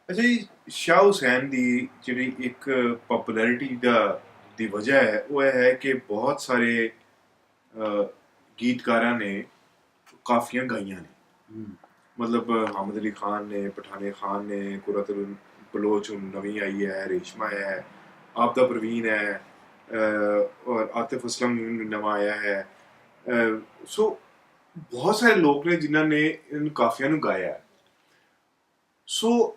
ਅੱਛਾ ਜੀ, ਸ਼ਾਹ ਹੁਸੈਨ ਦੀ ਜਿਹੜੀ ਇੱਕ ਪਪੂਲੈਰਿਟੀ ਦੀ ਵਜ੍ਹਾ ਹੈ ਉਹ ਇਹ ਹੈ ਕਿ ਬਹੁਤ ਸਾਰੇ ਗੀਤਕਾਰਾਂ ਨੇ ਕਾਫੀਆਂ ਗਾਈਆਂ ਨੇ। ਮਤਲਬ ਹਾਮਦ ਅਲੀ ਖਾਨ ਨੇ, ਪਠਾਨੇ ਖਾਨ ਨੇ, ਕੁਰਤੁਲ ਬਲੋਚ ਨਵੀਂ ਆਈ ਹੈ, ਰੇਸ਼ਮਾ ਹੈ, ਆਪਦਾ ਪ੍ਰਵੀਨ ਹੈ, ਔਰ ਆतिफ असलम ਨਵਾਂ ਆਇਆ ਹੈ। ਸੋ ਬਹੁਤ ਸਾਰੇ ਲੋਕ ਨੇ ਜਿਨ੍ਹਾਂ ਨੇ ਇਨ ਕਾਫੀਆਂ ਨੂੰ ਗਾਇਆ ਹੈ। ਸੋ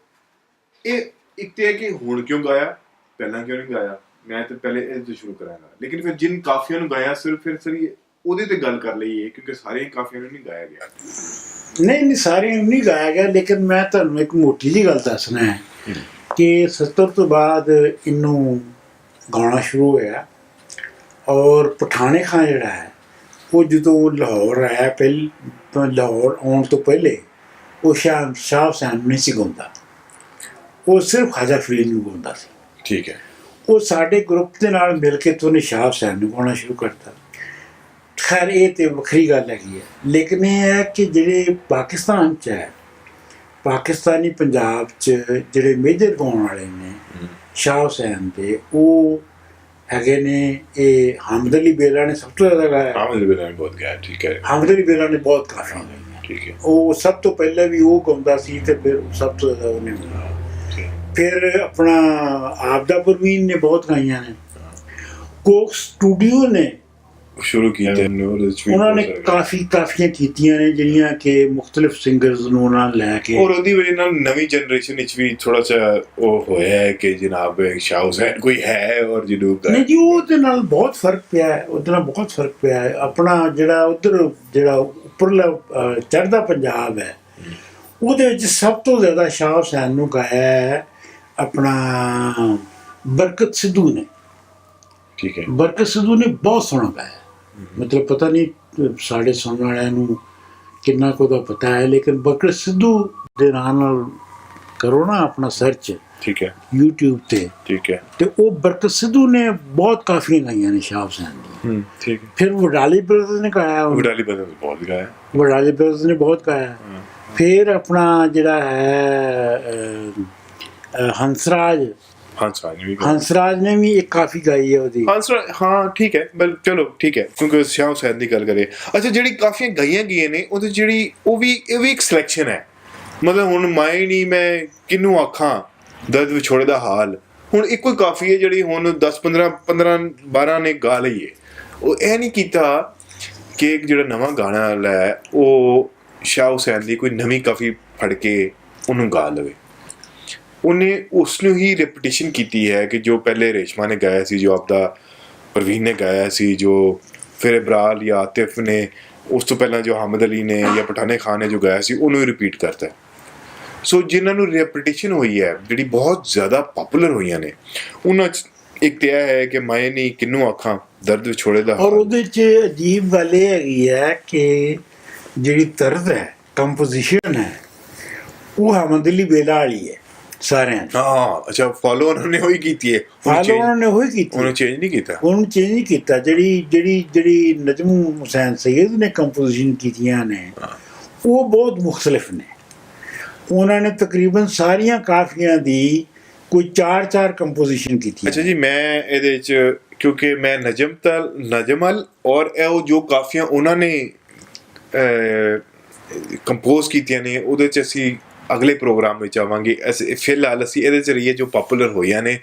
ਇਹ ਇੱਕ ਤੇ ਹੈ ਕਿ ਹੁਣ ਕਿਉਂ ਗਾਇਆ, ਪਹਿਲਾਂ ਕਿਉਂ ਨਹੀਂ ਗਾਇਆ। ਮੈਂ ਤਾਂ ਪਹਿਲੇ ਇਹ ਤੋਂ ਸ਼ੁਰੂ ਕਰਾਂਗਾ, ਲੇਕਿਨ ਫਿਰ ਜਿਨ ਕਾਫੀਆਂ ਨੂੰ ਗਾਇਆ ਸਿਰਫ ਉਹਦੇ ਤੇ ਗੱਲ ਕਰ ਲਈਏ, ਕਿਉਂਕਿ ਸਾਰੇ ਕਾਫੀਆਂ ਨੂੰ ਨਹੀਂ ਗਾਇਆ ਗਿਆ। ਨਹੀਂ ਸਾਰਿਆਂ ਨੂੰ ਨਹੀਂ ਗਾਇਆ ਗਿਆ, ਲੇਕਿਨ ਮੈਂ ਤੁਹਾਨੂੰ ਇੱਕ ਮੋਟੀ ਜਿਹੀ ਗੱਲ ਦੱਸਣਾ ਹੈ ਕਿ 70 ਤੋਂ ਬਾਅਦ ਇਹਨੂੰ ਗਾਉਣਾ ਸ਼ੁਰੂ ਹੋਇਆ। ਔਰ ਪਠਾਨੇ ਖਾਂ ਜਿਹੜਾ ਹੈ ਉਹ ਜਦੋਂ ਲਾਹੌਰ ਆਇਆ, ਲਾਹੌਰ ਆਉਣ ਤੋਂ ਪਹਿਲੇ ਉਹ ਸ਼ਾਹ ਹੁਸੈਨ ਨਹੀਂ ਸੀ ਗਾਉਂਦਾ, ਉਹ ਸਿਰਫ ਖਾਜਾ ਫਰੀਦ ਨੂੰ ਗਾਉਂਦਾ ਸੀ। ਠੀਕ ਹੈ। ਉਹ ਸਾਡੇ ਗਰੁੱਪ ਦੇ ਨਾਲ ਮਿਲ ਕੇ ਤੋਂ ਉਹਨੇ ਸ਼ਾਹ ਹੁਸੈਨ ਨੂੰ ਗਾਉਣਾ ਸ਼ੁਰੂ ਕਰਤਾ। ਖੈਰ ਇਹ ਤਾਂ ਵੱਖਰੀ ਗੱਲ ਹੈਗੀ ਹੈ, ਲੇਕਿਨ ਇਹ ਹੈ ਕਿ ਜਿਹੜੇ ਪਾਕਿਸਤਾਨ 'ਚ ਹੈ, ਪਾਕਿਸਤਾਨੀ ਪੰਜਾਬ 'ਚ ਜਿਹੜੇ ਮੇਜਰ ਗਾਉਣ ਵਾਲੇ ਨੇ ਸ਼ਾਹ ਹੁਸੈਨ ਦੇ, ਉਹ ਹੈਗੇ ਨੇ ਇਹ ਹਾਮਦ ਅਲੀ ਬੇਲਾ ਨੇ ਸਭ ਤੋਂ ਜ਼ਿਆਦਾ ਗਾਇਆ। ਹਾਮਦ ਅਲੀ ਬੇਲਾ ਨੇ ਬਹੁਤ ਗਾਇਆ। ਠੀਕ ਹੈ। ਹਾਮਦ ਅਲੀ ਬੇਲਾ ਨੇ ਬਹੁਤ ਕਾਫੀਆਂ ਗਾਈਆਂ। ਠੀਕ ਹੈ। ਉਹ ਸਭ ਤੋਂ ਪਹਿਲਾਂ ਵੀ ਉਹ ਗਾਉਂਦਾ ਸੀ ਤੇ ਫਿਰ ਸਭ ਤੋਂ ਜ਼ਿਆਦਾ ਉਹਨੇ ਗਾਇਆ। ਫਿਰ ਆਪਣਾ ਆਪਦਾ ਪ੍ਰਵੀਨ ਨੇ ਬਹੁਤ ਗਾਈਆਂ ਨੇ। ਕੋਕ ਸਟੂਡੀਓ ਨੇ ਸ਼ੁਰੂ ਕੀਤਾ, ਉਹਨਾਂ ਨੇ ਕਾਫੀਆਂ ਕੀਤੀਆਂ ਨੇ ਜਿਹੜੀਆਂ ਕਿ ਮੁਖਤਲਿਫ ਸਿੰਗਰਸ ਨੂੰ ਉਹਨਾਂ ਲੈ ਕੇ, ਔਰ ਉਹਦੀ ਵਜ੍ਹਾ ਨਾਲ ਨਵੀਂ ਜਨਰੇਸ਼ਨ ਵਿੱਚ ਵੀ ਥੋੜਾ ਜਿਹਾ ਉਹ ਹੋਇਆ ਹੈ ਕਿ ਜਨਾਬ ਸ਼ਾਹ ਹੁਸੈਨ ਕੋਈ ਹੈ ਔਰ ਜਨੂਬ ਦਾ। ਨਹੀਂ ਜੀ, ਉਹਦੇ ਨਾਲ ਬਹੁਤ ਫਰਕ ਪਿਆ ਹੈ, ਉਹਦੇ ਨਾਲ ਬਹੁਤ ਫਰਕ ਪਿਆ ਹੈ। ਆਪਣਾ ਜਿਹੜਾ ਉੱਧਰ ਜਿਹੜਾ ਉੱਪਰਲਾ ਚੜ੍ਹਦਾ ਪੰਜਾਬ ਹੈ, ਉਹਦੇ ਵਿੱਚ ਸਭ ਤੋਂ ਜ਼ਿਆਦਾ ਸ਼ਾਹ ਹੁਸੈਨ ਨੂੰ ਗਾਇਆ ਹੈ ਆਪਣਾ ਬਰਕਤ ਸਿੱਧੂ ਨੇ। ਠੀਕ ਹੈ। ਬਰਕਤ ਸਿੱਧੂ ਨੇ ਬਹੁਤ ਸੋਹਣਾ ਗਾਇਆ। ਮਤਲਬ ਪਤਾ ਨਹੀਂ ਸਾਡੇ ਸੁਣਨ ਵਾਲਿਆਂ ਨੂੰ ਕਿੰਨਾ ਕੁ ਦਾ ਪਤਾ ਹੈ, ਲੇਕਿਨ ਬਰਕਤ ਸਿੱਧੂ ਦੇ ਨਾਂ ਨਾਲ ਕਰੋ ਨਾ ਆਪਣਾ ਸਰਚ। ਠੀਕ ਹੈ। YouTube ਤੇ। ਠੀਕ ਹੈ। ਤੇ ਉਹ ਬਰਕਤ ਸਿੱਧੂ ਨੇ ਬਹੁਤ ਕਾਫੀਆਂ ਗਾਈਆਂ ਨੇ ਸ਼ਾਹ ਹੁਸੈਨ ਦੀਆਂ। ਠੀਕ ਹੈ। ਫਿਰ ਵਡਾਲੀ ਬ੍ਰਦਰਜ਼ ਨੇ ਗਾਇਆ, ਵਡਾਲੀ ਬ੍ਰਦਰਜ਼ ਬਹੁਤ ਗਾਇਆ, ਵਡਾਲੀ ਬ੍ਰਦਰਜ਼ ਨੇ ਬਹੁਤ ਗਾਇਆ। ਫਿਰ ਆਪਣਾ ਜਿਹੜਾ ਹੈ ਹੰਸਰਾਜ ਨੇ ਵੀ ਇੱਕ ਕਾਫੀ ਗਾਈ ਹੈ ਉਹਦੀ। ਹਾਂ ਠੀਕ ਹੈ, ਚਲੋ ਠੀਕ ਹੈ, ਕਿਉਂਕਿ ਸ਼ਾਹ ਹੁਸੈਨ ਦੀ ਗੱਲ ਕਰੇ। ਅੱਛਾ, ਜਿਹੜੀ ਕਾਫੀਆਂ ਗਾਈਆਂ ਗਈਆਂ ਨੇ ਉਹਦੇ ਜਿਹੜੀ ਇਹ ਵੀ ਇੱਕ ਸਿਲੈਕਸ਼ਨ ਹੈ। ਮਤਲਬ ਹੁਣ ਮਾਏ ਨਹੀਂ ਮੈਂ ਕਿਹਨੂੰ ਆਖਾਂ ਦਰਦ ਵਿਛੋੜੇ ਦਾ ਹਾਲ, ਹੁਣ ਇੱਕੋ ਹੀ ਕਾਫੀ ਹੈ ਜਿਹੜੀ ਹੁਣ 10-15 ਨੇ ਗਾ ਲਈ ਹੈ। ਉਹ ਇਹ ਨਹੀਂ ਕੀਤਾ ਕਿ ਜਿਹੜਾ ਨਵਾਂ ਗਾਣਾ ਵਾਲਾ ਹੈ ਉਹ ਸ਼ਾਹ ਹੁਸੈਨ ਦੀ ਕੋਈ ਨਵੀਂ ਕਾਫੀ ਫੜ ਕੇ ਉਹਨੂੰ ਗਾ ਲਵੇ। ਉਹਨੇ ਉਸ ਨੂੰ ਹੀ ਰੈਪੀਟੀਸ਼ਨ ਕੀਤੀ ਹੈ ਕਿ ਜੋ ਪਹਿਲੇ ਰੇਸ਼ਮਾ ਨੇ ਗਾਇਆ ਸੀ, ਜੋ ਆਪਦਾ ਪ੍ਰਵੀਨ ਨੇ ਗਾਇਆ ਸੀ, ਜੋ ਫਿਰ ਇਬਰਾਲ ਜਾਂ ਆਤਿਫ ਨੇ, ਉਸ ਤੋਂ ਪਹਿਲਾਂ ਜੋ ਹਾਮਦ ਅਲੀ ਨੇ ਜਾਂ ਪਠਾਨੇ ਖਾਨ ਨੇ ਜੋ ਗਾਇਆ ਸੀ, ਉਹਨੂੰ ਹੀ ਰਿਪੀਟ ਕਰਤਾ। ਸੋ ਜਿਨ੍ਹਾਂ ਨੂੰ ਰੈਪੀਟੀਸ਼ਨ ਹੋਈ ਹੈ, ਜਿਹੜੀ ਬਹੁਤ ਜ਼ਿਆਦਾ ਪਾਪੂਲਰ ਹੋਈਆਂ ਨੇ, ਉਹਨਾਂ 'ਚ ਇੱਕ ਤਾਂ ਇਹ ਹੈ ਕਿ ਮਾਏ ਨਹੀਂ ਕਿਹਨੂੰ ਆਖਾਂ ਦਰਦ ਵਿਛੋੜੇ ਦਾ। ਔਰ ਉਹਦੇ 'ਚ ਅਜੀਬ ਗੱਲ ਇਹ ਹੈਗੀ ਹੈ ਕਿ ਜਿਹੜੀ ਤਰਜ਼ ਹੈ, ਕੰਪੋਜੀਸ਼ਨ ਹੈ, ਉਹ ਹਾਮਦ ਅਲੀ ਬੇਲਾ ਵਾਲੀ ਹੈ ਸਾਰਿਆਂ। ਹਾਂ ਅੱਛਾ, ਫਾਲੋ ਉਹਨਾਂ ਨੇ ਉਹੀ ਕੀਤੀ ਹੈ। ਉਹਨਾਂ ਨੇ ਉਹੀ ਕੀਤੀ, ਉਹਨੂੰ ਚੇਂਜ ਨਹੀਂ ਕੀਤਾ। ਉਹਨੂੰ ਚੇਂਜ ਨਹੀਂ ਕੀਤਾ। ਜਿਹੜੀ ਨਜਮ ਹੁਸੈਨ ਸਈਦ ਨੇ ਕੰਪੋਜੀਸ਼ਨ ਕੀਤੀਆਂ ਨੇ ਉਹ ਬਹੁਤ ਮੁਖਤਲਿਫ ਨੇ। ਉਹਨਾਂ ਨੇ ਤਕਰੀਬਨ ਸਾਰੀਆਂ ਕਾਫੀਆਂ ਦੀ ਕੋਈ 4 ਕੰਪੋਜੀਸ਼ਨ ਕੀਤੀ। ਅੱਛਾ ਜੀ, ਮੈਂ ਇਹਦੇ 'ਚ ਕਿਉਂਕਿ ਮੈਂ ਨਜਮਲ ਔਰ ਇਹ ਜੋ ਕਾਫੀਆਂ ਉਹਨਾਂ ਨੇ ਕੰਪੋਜ਼ ਕੀਤੀਆਂ ਨੇ, ਉਹਦੇ 'ਚ ਅਸੀਂ ਅਗਲੇ ਪ੍ਰੋਗਰਾਮ ਵਿੱਚ ਆਵਾਂਗੇ। ਫਿਲਹਾਲ ਅਸੀਂ ਇਹਦੇ 'ਚ ਰਹੀਏ ਜੋ ਪਾਪੂਲਰ ਹੋਈਆਂ ਨੇ।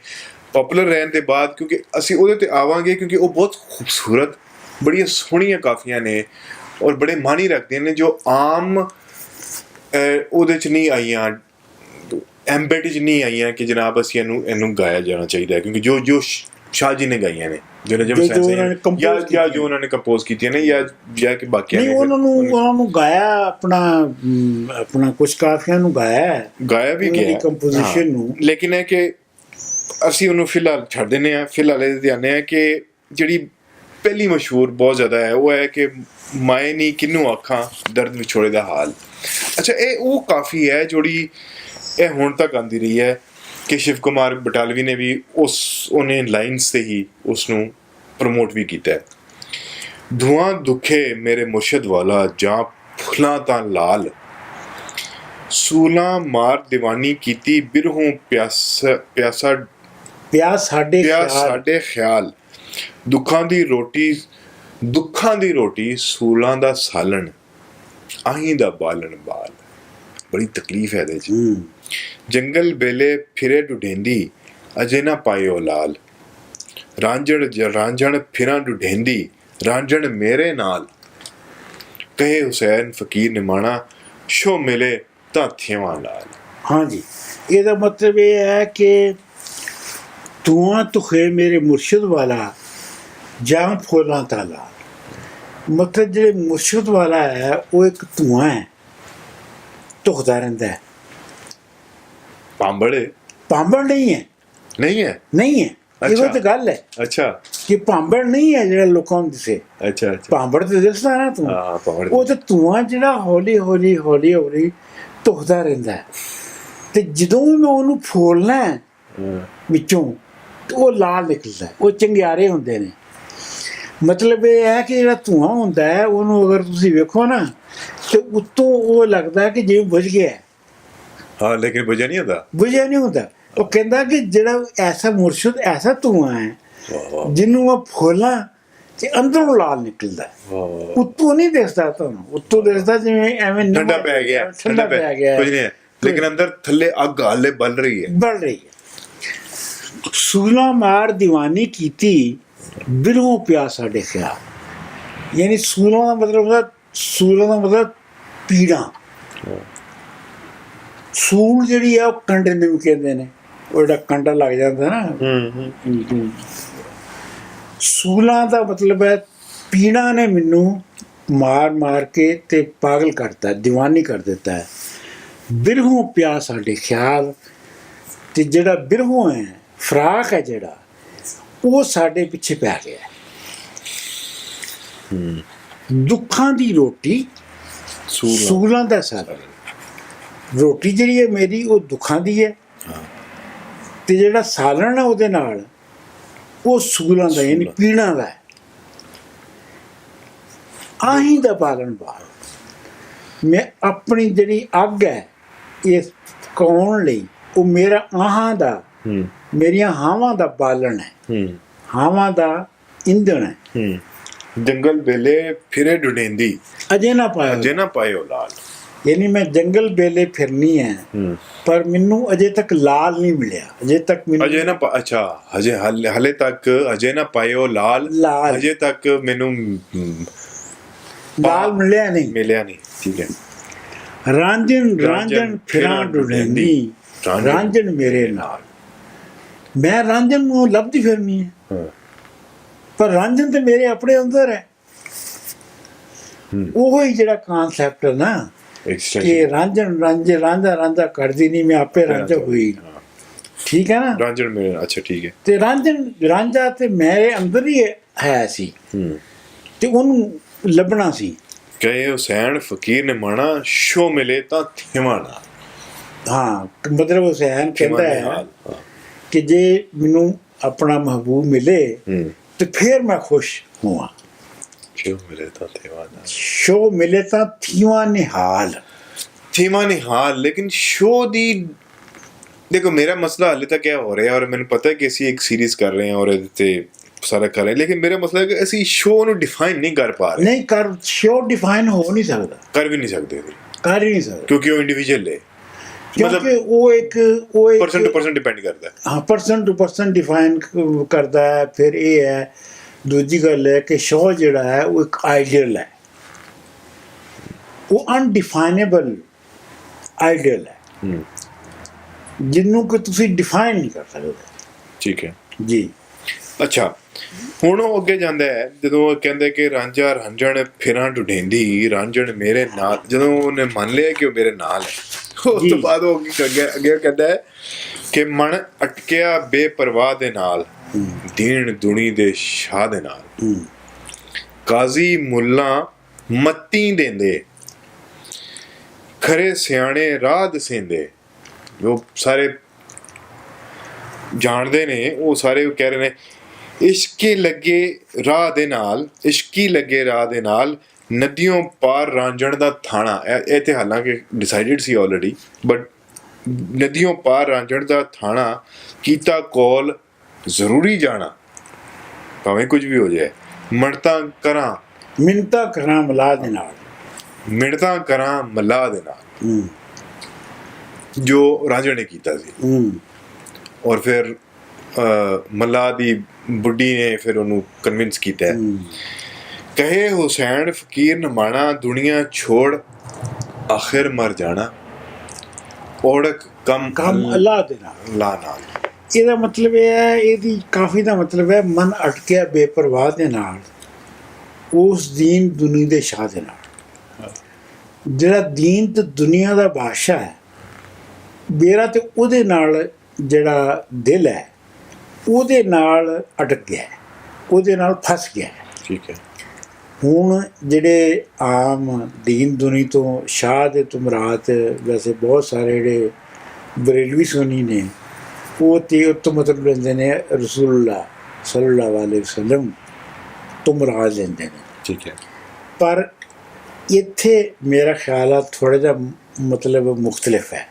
ਪਾਪੂਲਰ ਰਹਿਣ ਦੇ ਬਾਅਦ ਕਿਉਂਕਿ ਅਸੀਂ ਉਹਦੇ 'ਤੇ ਆਵਾਂਗੇ, ਕਿਉਂਕਿ ਉਹ ਬਹੁਤ ਖੂਬਸੂਰਤ, ਬੜੀਆਂ ਸੋਹਣੀਆਂ ਕਾਫੀਆਂ ਨੇ ਔਰ ਬੜੇ ਮਾਨੀ ਰੱਖਦੀਆਂ ਨੇ, ਜੋ ਆਮ ਉਹਦੇ 'ਚ ਨਹੀਂ ਆਈਆਂ, ਐਮਬੈਡ 'ਚ ਨਹੀਂ ਆਈਆਂ ਕਿ ਜਨਾਬ ਅਸੀਂ ਇਹਨੂੰ ਗਾਇਆ ਜਾਣਾ ਚਾਹੀਦਾ ਹੈ। ਕਿਉਂਕਿ ਜੋ ਸ਼ਾਹ ਜੀ ਨੇ ਗਾਈਆਂ ਨੇ, ਜੋ ਨਜਮ ਹੁਸੈਨ ਜਾਂ ਜੋ ਉਹਨਾਂ ਨੇ ਕੰਪੋਜ਼ ਕੀਤੀਆਂ ਨੇ, ਜਾਂ ਕਿ ਬਾਕੀਆਂ ਨੇ ਉਹਨਾਂ ਨੂੰ ਗਾਇਆ, ਆਪਣਾ ਕੁਝ ਕਾਫੀਆਂ ਨੂੰ ਗਾਇਆ ਵੀ ਗਿਆ ਕੰਪੋਜੀਸ਼ਨ ਨੂੰ। ਲੇਕਿਨ ਹੈ ਕਿ ਅਸੀਂ ਉਹਨੂੰ ਫਿਲਹਾਲ ਛੱਡ ਦਿੰਦੇ ਹਾਂ। ਫਿਲਹਾਲ ਇਹ ਧਿਆਨ ਹੈ ਕਿ ਜਿਹੜੀ ਪਹਿਲੀ ਮਸ਼ਹੂਰ ਬਹੁਤ ਜ਼ਿਆਦਾ ਹੈ ਉਹ ਹੈ ਕਿ ਮਾਏ ਨਹੀਂ ਕਿਹਨੂੰ ਆਖਾਂ ਦਰਦ ਵਿਛੋੜੇ ਦਾ ਹਾਲ। ਅੱਛਾ, ਇਹ ਉਹ ਕਾਫੀ ਹੈ ਜਿਹੜੀ ਇਹ ਹੁਣ ਤੱਕ ਆਉਂਦੀ ਰਹੀ ਹੈ ਕਿ ਸ਼ਿਵ ਕੁਮਾਰ ਬਟਾਲਵੀ ਨੇ ਵੀ ਉਹਨੇ ਲਾਈਨਸ 'ਤੇ ਹੀ ਉਸ ਨੂੰ ਪ੍ਰਮੋਟ ਵੀ ਕੀਤਾ ਹੈ। ਧੂਆਂ ਦੁਖੇ ਮੇਰੇ ਮੁਰਸ਼ਦ ਵਾਲਾ ਜਾਂ ਫੁੱਲਾਂ ਤਾਂ ਲਾਲ, ਸੂਲਾਂ ਮਾਰ ਦੀਵਾਨੀ ਕੀਤੀ ਬਿਰਹੋਂ ਪਿਆਸਾ ਪਿਆਸ ਸਾਡੇ ਪਿਆਸ ਖਿਆਲ। ਸਾਡੇ ਖਿਆਲ। ਦੁੱਖਾਂ ਦੀ ਰੋਟੀ ਸੂਲਾਂ ਦਾ ਸਾਲਣ ਆਹੀਂ ਦਾ ਬਾਲਣ ਬਾਲ। ਬੜੀ ਤਕਲੀਫ ਹੈ ਇਹਦੇ 'ਚ। ਜੰਗਲ ਬੇਲੇ ਫਿਰੇ ਢੁਢੇਂਦੀ ਅਜੇ ਨਾ ਪਾਇਓ ਲਾਲ। ਰਾਂਝਣ ਫਿਰਾਂ ਢੁਢੇਂਦੀ ਰਾਂਝਣ ਮੇਰੇ ਨਾਲ। ਕਹੇ ਹੁਸੈਨ ਫਕੀਰ ਨਿਮਾਣਾ ਸ਼ੋ ਮਿਲੇ ਤਾਂ ਥੇਵਾਂ ਲਾਲ। ਹਾਂਜੀ, ਇਹਦਾ ਮਤਲਬ ਇਹ ਹੈ ਕਿ ਧੂਆਂ ਤੁਖੇ ਮੇਰੇ ਮੁਰਸ਼ਿਦ ਵਾਲਾ ਜਾਂ ਫੁੱਲਾਂ ਦਾ ਲਾਲ। ਮਤਲਬ ਜਿਹੜੇ ਮੁਰਸ਼ਿਦ ਵਾਲਾ ਹੈ ਉਹ ਇੱਕ ਧੂਆਂ ਹੈ, ਧੁਖਦਾ ਰਹਿੰਦਾ ਹੈ। ਪਾਂਬੜੇ ਭਾਂਬੜ ਨਹੀਂ ਹੈ, ਨਹੀਂ ਹੈ। ਨਹੀਂ ਹੈ। ਇਹੋ ਅੱਛਾ। ਤਾਂ ਗੱਲ ਹੈ ਅੱਛਾ ਕਿ ਭਾਂਬੜ ਨਹੀਂ ਹੈ ਜਿਹੜਾ ਲੋਕਾਂ ਨੂੰ ਦਿਸੇ। ਅੱਛਾ ਅੱਛਾ। ਭਾਂਬੜ ਤੇ ਦਿਸਦਾ ਨਾ ਤੂੰ, ਹਾਂ ਪਾਂਬੜ। ਉਹ ਤਾਂ ਧੂਆਂ ਜਿਹੜਾ ਹੌਲੀ ਹੌਲੀ ਧੁਖਦਾ ਰਹਿੰਦਾ ਹੈ। ਤੇ ਜਦੋਂ ਵੀ ਮੈਂ ਉਹਨੂੰ ਫੋਲਣਾ ਹੈ ਵਿੱਚੋਂ ਤੇ ਉਹ ਲਾਲ ਨਿਕਲਦਾ ਹੈ, ਉਹ ਚੰਗਿਆਰੇ ਹੁੰਦੇ ਨੇ। ਮਤਲਬ ਇਹ ਹੈ ਕਿ ਜਿਹੜਾ ਧੂਆਂ ਹੁੰਦਾ ਹੈ ਉਹਨੂੰ ਅਗਰ ਤੁਸੀਂ ਵੇਖੋ ਨਾ ਤੇ ਉੱਤੋਂ ਉਹ ਲੱਗਦਾ ਕਿ ਜਿਵੇਂ ਬੁਝ ਗਿਆ ਹੈ। ਹਾਂ ਲੇਕਿਨ ਬੁਝਿਆ ਨਹੀਂ ਹੁੰਦਾ। ਬੁਝਿਆ ਨਹੀਂ ਹੁੰਦਾ। ਉਹ ਕਹਿੰਦਾ ਕਿ ਜਿਹੜਾ ਐਸਾ ਮੁਰਸ਼ਿਦ ਐਸਾ ਧੂਆਂ ਹੈ ਵਾਹ ਜਿਹਨੂੰ ਮੈਂ ਫੋਲਾਂ ਤੇ ਅੰਦਰੋਂ ਲਾਲ ਨਿਕਲਦਾ ਹੈ। ਵਾਹ। ਉੱਤੋਂ ਨਹੀਂ ਦਿਸਦਾ ਤੁਹਾਨੂੰ, ਉੱਤੋਂ ਦਿਸਦਾ ਜਿਵੇਂ ਐਵੇਂ ਠੰਡਾ ਪੈ ਗਿਆ। ਠੰਡਾ ਪੈ ਗਿਆ ਕੁਝ ਨਹੀਂ ਹੈ ਲੇਕਿਨ ਅੰਦਰ ਥੱਲੇ ਅੱਗ ਹਾਲੇ ਬਲ ਰਹੀ ਹੈ। ਬਲ ਰਹੀ ਹੈ। ਸੂਲਾਂ ਮਾਰ ਦੀਵਾਨੀ ਕੀਤੀ ਬਿਰਹੋਂ ਪਿਆ ਸਾਡੇ ਖਿਆਲ। ਯਾਨੀ ਸੂਲਾਂ ਦਾ ਮਤਲਬ ਪੀੜਾਂ। ਸੂਲ ਜਿਹੜੀ ਆ ਉਹ ਕੰਡੇ ਨੂੰ ਕਹਿੰਦੇ ਨੇ, ਉਹ ਜਿਹੜਾ ਕੰਡਾ ਲੱਗ ਜਾਂਦਾ ਨਾ। ਸੂਲਾਂ ਦਾ ਮਤਲਬ ਹੈ ਪੀੜਾਂ ਨੇ ਮੈਨੂੰ ਮਾਰ ਕੇ ਤੇ ਪਾਗਲ ਕਰਤਾ, ਦੀਵਾਨੀ ਕਰ ਦਿੱਤਾ ਹੈ। ਬਿਰਹੋਂ ਪਿਆ ਸਾਡੇ ਖਿਆਲ। ਤੇ ਜਿਹੜਾ ਬਿਰਹੋਂ ਹੈ, ਫਰਾਕ ਹੈ ਜਿਹੜਾ, ਉਹ ਸਾਡੇ ਪਿੱਛੇ ਪੈ ਗਿਆ। ਦੁੱਖਾਂ ਦੀ ਰੋਟੀ ਸੂਲਾਂ ਦਾ ਸਾਲਣ। ਰੋਟੀ ਜਿਹੜੀ ਹੈ ਮੇਰੀ ਉਹ ਦੁੱਖਾਂ ਦੀ ਹੈ ਤੇ ਜਿਹੜਾ ਸਾਲਣ ਹੈ ਉਹਦੇ ਨਾਲ ਉਹ ਸੂਲਾਂ ਦਾ ਯਾਨੀ ਪੀੜਾਂ ਦਾ ਹੈ। ਆਹੀਂ ਦਾ ਬਾਲਣ ਬਾਲ। ਮੈਂ ਆਪਣੀ ਜਿਹੜੀ ਅੱਗ ਹੈ ਇਹ ਪਕਾਉਣ ਲਈ ਉਹ ਮੇਰਾ ਆਹਾਂ ਦਾ ਮੇਰੀਆਂ ਹਾਵਾਂ ਦਾ ਬਾਲਣ ਹੈ, ਹਾਵਾਂ ਦਾ ਇੰਧਣ ਹੈ। ਜੰਗਲ ਬੇਲੇ ਫਿਰੇ ਢੁਢੇਂਦੀ ਅਜੇ ਨਾ ਪਾਇਓ ਲਾਲ। ਯਾਨੀ ਮੈਂ ਜੰਗਲ ਬੇਲੇ ਫਿਰਨੀ ਹੈ ਪਰ ਮੈਨੂੰ ਅਜੇ ਤੱਕ ਲਾਲ ਨਹੀਂ ਮਿਲਿਆ। ਅਜੇ ਤੱਕ ਮੈਨੂੰ ਅੱਛਾ ਹਲੇ ਤੱਕ ਅਜੇ ਨਾ ਪਾਇਓ ਲਾਲ। ਅਜੇ ਤੱਕ ਮੈਨੂੰ ਲਾਲ ਮਿਲਿਆ ਨਹੀਂ। ਠੀਕ ਹੈ। ਰਾਂਝਣ ਫਿਰਾਂ ਢੁਢੇਂਦੀ ਰਾਂਝਣ ਮੇਰੇ ਨਾਲ। ਮੈਂ ਰਾਂਝਣ ਨੂੰ ਲੱਭਦੀ ਫਿਰਨੀ ਹੈ ਪਰ ਰਾਂਝਣ ਤੇ ਮੇਰੇ ਆਪਣੇ ਅੰਦਰ ਹੈ। ਉਹ ਹੀ ਜਿਹੜਾ ਕਨਸੈਪਟ ਹੈ ਨਾ ਕਿ ਰਾਂਝਾ ਕਰਦੀ ਨਹੀਂ, ਮੈਂ ਆਪੇ ਰਾਂਝਾ ਹੋਈ। ਠੀਕ ਹੈ ਨਾ। ਰਾਂਝਣ ਮੇਰੇ। ਅੱਛਾ ਠੀਕ ਹੈ। ਤੇ ਰਾਂਝਾ ਤੇ ਮੇਰੇ ਅੰਦਰ ਹੀ ਹੈ ਸੀ ਤੇ ਉਹਨੂੰ ਲੱਭਣਾ ਸੀ। ਕਹੇ ਹੁਸੈਨ ਫਕੀਰ ਨੇ ਮਾਣਾ ਸ਼ੋ ਮਿਲੇ ਤਾਂ ਥੇਵਾਂ ਨਾਲ। ਹਾਂ ਮਤਲਬ ਹੁਸੈਨ ਕਹਿੰਦਾ ਹੈ ਕਿ ਜੇ ਮੈਨੂੰ ਆਪਣਾ ਮਹਿਬੂਬ ਮਿਲੇ ਤੇ ਫਿਰ ਮੈਂ ਖੁਸ਼ ਹੋਵਾਂ। ਸ਼ੋ ਮਿਲੇ ਤਾਂ ਥੇਵਾਂ ਨਾਲ। ਸ਼ੋ ਮਿਲੇ ਤਾਂ ਥੀਵਾਂ ਨਿਹਾਲ। ਲੇਕਿਨ ਸ਼ੋ ਦੀ ਦੇਖੋ ਮੇਰਾ ਮਸਲਾ ਹਾਲੇ ਤੱਕ क्या हो रहा है और ਮੈਨੂੰ ਪਤਾ ਹੈ ਕਿ ਅਸੀਂ ਇੱਕ ਸੀਰੀਜ਼ ਕਰ ਰਹੇ ਹਾਂ ਔਰ ਇਹਦੇ ਤੇ ਸਾਰਾ ਕਰ ਰਹੇ ਲੇਕਿਨ ਮੇਰਾ ਮਸਲਾ ਹੈ ਕਿ ਅਸੀਂ ਸ਼ੋ ਨੂੰ ਡਿਫਾਈਨ ਨਹੀਂ ਕਰ ਪਾ ਰਹੇ। ਨਹੀਂ ਕਰ ਸ਼ੋ ਡਿਫਾਈਨ ਹੋ ਨਹੀਂ ਸਕਦਾ। ਕਰ ਵੀ ਨਹੀਂ ਸਕਦੇ ਕਰ ਹੀ ਨਹੀਂ ਸਕਦੇ ਕਿਉਂਕਿ ਉਹ ਇੰਡੀਵਿਜੂਅਲ ਹੈ। ਕਿਉਂਕਿ ਉਹ ਇੱਕ ਪਰਸਨ ਟੂ ਪਰਸਨ ਡਿਪੈਂਡ ਕਰਦਾ ਹੈ। ਹਾਂ ਪਰਸਨ ਟੂ ਪਰਸਨ ਡਿਫਾਈਨ ਕਰਦਾ ਹੈ। ਫਿਰ ਇਹ ਹੈ ਦੂਜੀ ਗੱਲ ਹੈ ਕਿ ਸ਼ੋ ਜਿਹੜਾ ਹੈ ਉਹ ਇੱਕ ਆਈਡੀਅਲ ਹੈ, ਉਹ ਅਨਡਿਫਾਈਨੇਬਲ ਆਈਡੀਅਲ ਹੈ ਜਿਹਨੂੰ ਕਿ ਤੁਸੀਂ ਡਿਫਾਈਨ ਨਹੀਂ ਕਰ ਸਕਦੇ। ਠੀਕ ਹੈ ਜੀ। ਅੱਛਾ ਹੁਣ ਉਹ ਅੱਗੇ ਜਾਂਦਾ ਹੈ ਜਦੋਂ ਉਹ ਕਹਿੰਦੇ ਕਿ ਰਾਂਝਾ ਰਾਂਝਣ ਫਿਰਾਂ ਢੁਢੇਂਦੀ ਰਾਂਝਣ ਮੇਰੇ ਨਾਲ। ਜਦੋਂ ਉਹਨੇ ਮੰਨ ਲਿਆ ਕਿ ਉਹ ਮੇਰੇ ਨਾਲ ਹੈ ਉਸ ਤੋਂ ਬਾਅਦ ਉਹ ਅੱਗੇ ਕਹਿੰਦਾ ਹੈ ਕਿ ਮਨ ਅਟਕਿਆ ਬੇਪਰਵਾਹ ਦੇ ਨਾਲ ਦੀਨ ਦੁਨੀ ਦੇ ਸ਼ਾਹ ਦੇ ਨਾਲ। ਕਾਜ਼ੀ ਮੁੱਲਾ ਮੱਤੀ ਦਿੰਦੇ ਖਰੇ ਸਿਆਣੇ ਰਾਹ ਦਸੇਂਦੇ। ਜੋ ਸਾਰੇ ਜਾਣਦੇ ਨੇ ਉਹ ਸਾਰੇ ਕਹਿ ਰਹੇ ਨੇ ਇਸ਼ਕੀ ਲੱਗੇ ਰਾਹ ਦੇ ਨਾਲ ਨਦੀਆਂ ਪਾਰ ਰਾਂਝਣ ਦਾ ਥਾਣਾ, ਇਹ ਤੇ ਹਾਲਾਂਕਿ ਡਿਸਾਈਡਡ ਸੀ ਆਲਰੇਡੀ, ਬਟ ਨਦੀਆਂ ਪਾਰ ਰਾਂਝਣ ਦਾ ਥਾਣਾ ਕੀਤਾ ਕੋਲ ਜ਼ਰੂਰੀ ਜਾਣਾ, ਭਾਵੇਂ ਕੁਝ ਵੀ ਹੋ ਜਾਏ। ਮਿੰਨਤਾਂ ਕਰਾਂ ਮਲਾਹ ਦੇ ਨਾਲ, ਮਿੰਨਤਾਂ ਕਰਾਂ ਮੱਲਾਹ ਦੇ ਨਾਲ, ਜੋ ਰਾਂਝਣ ਨੇ ਕੀਤਾ ਸੀ। ਔਰ ਫਿਰ ਮੱਲਾਹ ਦੀ ਬੁੱਢੀ ਨੇ ਫਿਰ ਉਹਨੂੰ ਕਨਵਿੰਸ ਕੀਤਾ ਹੈ। ਕਹੇ ਹੁਸੈਨ ਫਕੀਰ ਨਮਾਣਾ, ਦੁਨੀਆ ਛੋੜ ਆਖਿਰ ਮਰ ਜਾਣਾ, ਔੜਕ ਕੰਮ ਅੱਲਾਹ ਦੇ ਨਾਲ। ਇਹਦਾ ਮਤਲਬ ਇਹ ਹੈ, ਇਹਦੀ ਕਾਫੀ ਦਾ ਮਤਲਬ ਹੈ ਮਨ ਅਟਕਿਆ ਬੇਪਰਵਾਹ ਦੇ ਨਾਲ, ਉਸ ਦੀਨ ਦੁਨੀਆ ਦੇ ਸ਼ਾਹ ਦੇ ਨਾਲ। ਜਿਹੜਾ ਦੀਨ ਤੇ ਦੁਨੀਆ ਦਾ ਬਾਦਸ਼ਾਹ ਹੈ, ਮੇਰਾ ਤੇ ਉਹਦੇ ਨਾਲ ਜਿਹੜਾ ਦਿਲ ਹੈ ਉਹਦੇ ਨਾਲ ਅਟਕ ਗਿਆ, ਉਹਦੇ ਨਾਲ ਫਸ ਗਿਆ। ਠੀਕ ਹੈ। ਹੁਣ ਜਿਹੜੇ ਆਮ ਦੀਨ ਦੁਨੀਆ ਤੋਂ ਸ਼ਾਹ ਦੇ ਤੁਮਰਾਤ, ਵੈਸੇ ਬਹੁਤ ਸਾਰੇ ਜਿਹੜੇ ਬਰੇਲਵੀ ਸੁਨੀ ਨੇ, ਉਹ ਤੇ ਉੱਤੋਂ ਮਤਲਬ ਲੈਂਦੇ ਨੇ ਰਸੂਲੁੱਲਾਹ ਸੱਲੱਲਾਹੁ ਅਲੈਹਿ ਵਸੱਲਮ ਤੋਂ ਮੁਰਾਦ ਲੈਂਦੇ ਨੇ। ਠੀਕ ਹੈ। ਪਰ ਇੱਥੇ ਮੇਰਾ ਖਿਆਲ ਆ ਥੋੜ੍ਹਾ ਜਿਹਾ ਮਤਲਬ ਮੁਖਤਲਿਫ ਹੈ।